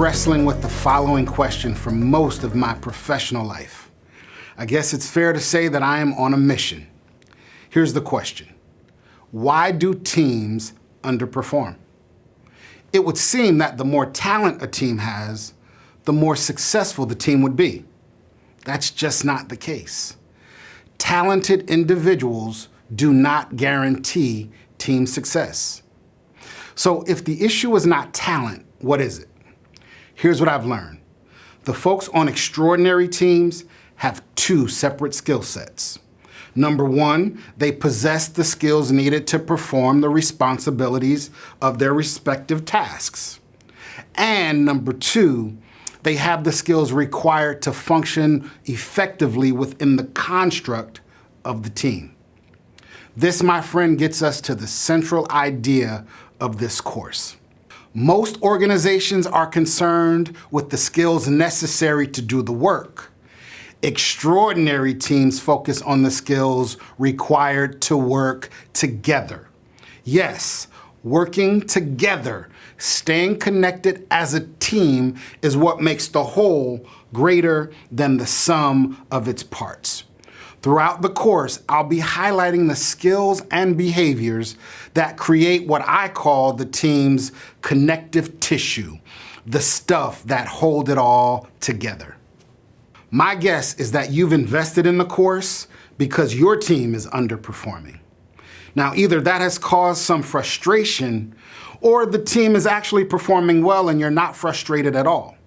wrestling with the following question for most of my professional life. I guess it's fair to say that I am on a mission. Here's the question. Why do teams underperform? It would seem that the more talent a team has, the more successful the team would be. That's just not the case. Talented individuals do not guarantee team success. So if the issue is not talent, what is it? Here's what I've learned. The folks on extraordinary teams have two separate skill sets. Number one, they possess the skills needed to perform the responsibilities of their respective tasks. And number two, they have the skills required to function effectively within the construct of the team. This, my friend, gets us to the central idea of this course. Most organizations are concerned with the skills necessary to do the work. Extraordinary teams focus on the skills required to work together. Yes, working together, staying connected as a team is what makes the whole greater than the sum of its parts. Throughout the course, I'll be highlighting the skills and behaviors that create what I call the team's connective tissue, the stuff that hold it all together. My guess is that you've invested in the course because your team is underperforming. Now, either that has caused some frustration or the team is actually performing well and you're not frustrated at all.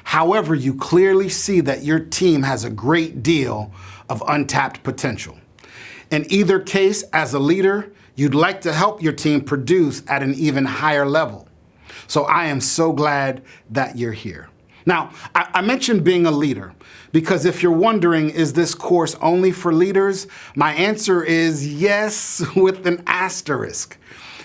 However, you clearly see that your team has a great deal of untapped potential. In either case, as a leader, you'd like to help your team produce at an even higher level. So I am so glad that you're here. Now, I mentioned being a leader because if you're wondering, is this course only for leaders? My answer is yes, with an asterisk.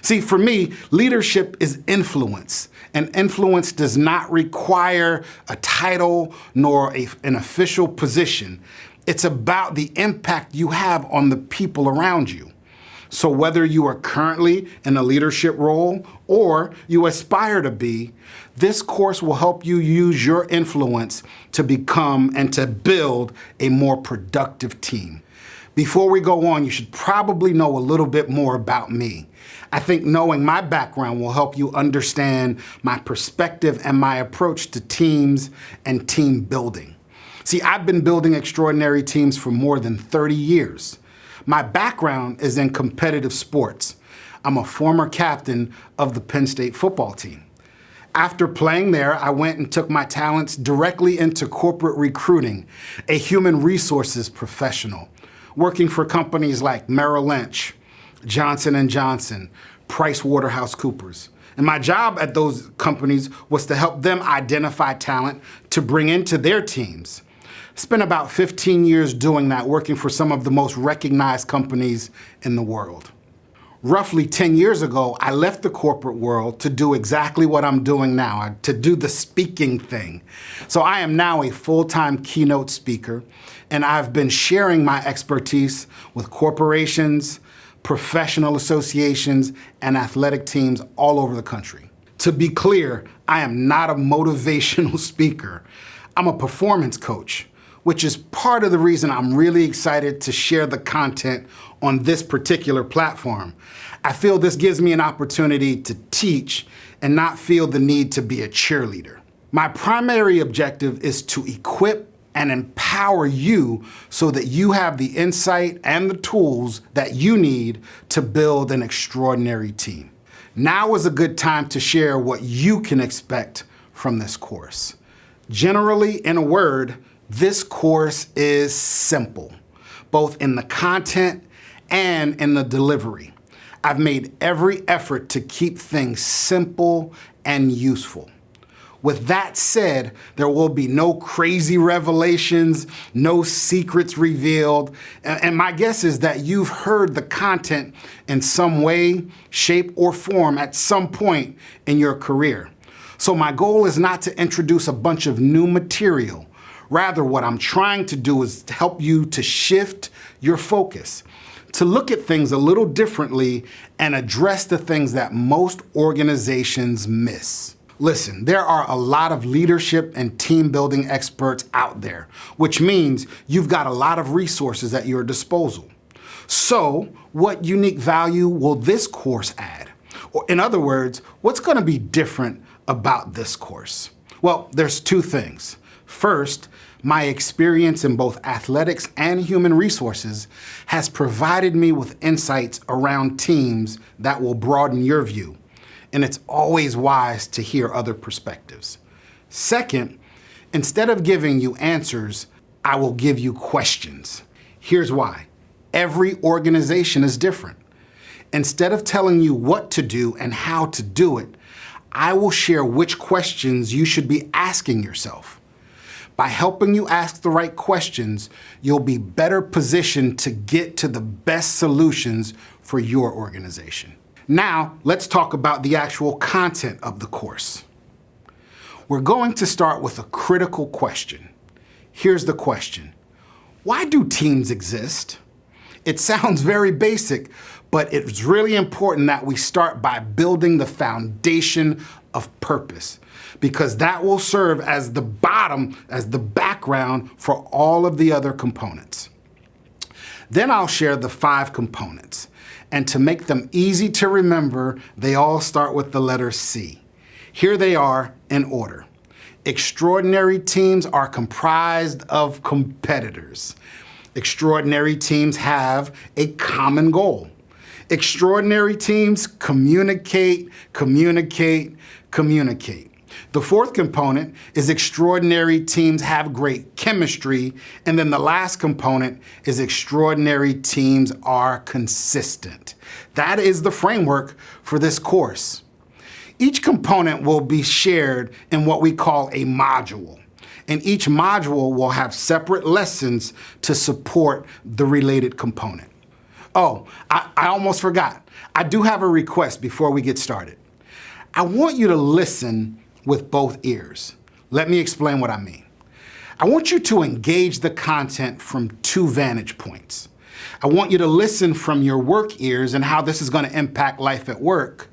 See, for me, leadership is influence, and influence does not require a title nor an official position. It's about the impact you have on the people around you. So whether you are currently in a leadership role or you aspire to be, this course will help you use your influence to become and to build a more productive team. Before we go on, you should probably know a little bit more about me. I think knowing my background will help you understand my perspective and my approach to teams and team building. See, I've been building extraordinary teams for more than 30 years. My background is in competitive sports. I'm a former captain of the Penn State football team. After playing there, I went and took my talents directly into corporate recruiting, a human resources professional, working for companies like Merrill Lynch, Johnson & Johnson, PricewaterhouseCoopers. And my job at those companies was to help them identify talent to bring into their teams. Spent about 15 years doing that, working for some of the most recognized companies in the world. Roughly 10 years ago, I left the corporate world to do exactly what I'm doing now, to do the speaking thing. So I am now a full-time keynote speaker, and I've been sharing my expertise with corporations, professional associations, and athletic teams all over the country. To be clear, I am not a motivational speaker. I'm a performance coach, which is part of the reason I'm really excited to share the content on this particular platform. I feel this gives me an opportunity to teach and not feel the need to be a cheerleader. My primary objective is to equip and empower you so that you have the insight and the tools that you need to build an extraordinary team. Now is a good time to share what you can expect from this course. Generally, in a word, this course is simple, both in the content and in the delivery. I've made every effort to keep things simple and useful. With that said, there will be no crazy revelations, no secrets revealed, and my guess is that you've heard the content in some way, shape, or form at some point in your career. So my goal is not to introduce a bunch of new material. Rather, what I'm trying to do is to help you to shift your focus, to look at things a little differently and address the things that most organizations miss. Listen, there are a lot of leadership and team building experts out there, which means you've got a lot of resources at your disposal. So, what unique value will this course add? Or in other words, what's going to be different about this course? Well, there's two things. First, my experience in both athletics and human resources has provided me with insights around teams that will broaden your view. And it's always wise to hear other perspectives. Second, instead of giving you answers, I will give you questions. Here's why. Every organization is different. Instead of telling you what to do and how to do it, I will share which questions you should be asking yourself. By helping you ask the right questions, you'll be better positioned to get to the best solutions for your organization. Now, let's talk about the actual content of the course. We're going to start with a critical question. Here's the question. Why do teams exist? It sounds very basic, but it's really important that we start by building the foundation of purpose, because that will serve as the bottom, as the background for all of the other components. Then I'll share the 5 components. And to make them easy to remember, they all start with the letter C. Here they are in order. Extraordinary teams are comprised of competitors. Extraordinary teams have a common goal. Extraordinary teams communicate, communicate, communicate. The 4th component is extraordinary teams have great chemistry, and then the last component is extraordinary teams are consistent. That is the framework for this course. Each component will be shared in what we call a module, and each module will have separate lessons to support the related component. Oh, I almost forgot. I do have a request before we get started. I want you to listen with both ears. Let me explain what I mean. I want you to engage the content from 2 vantage points. I want you to listen from your work ears and how this is going to impact life at work.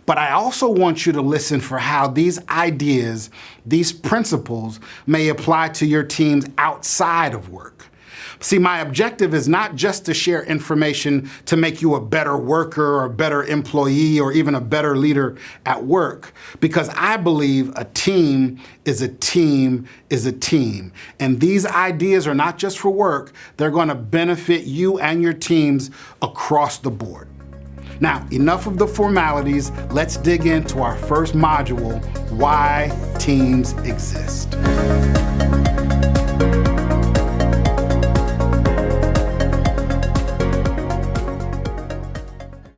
But I also want you to listen for how these ideas, these principles may apply to your teams outside of work. See, my objective is not just to share information to make you a better worker or a better employee or even a better leader at work, because I believe a team is a team is a team. And these ideas are not just for work, they're going to benefit you and your teams across the board. Now, enough of the formalities. Let's dig into our first module, Why Teams Exist.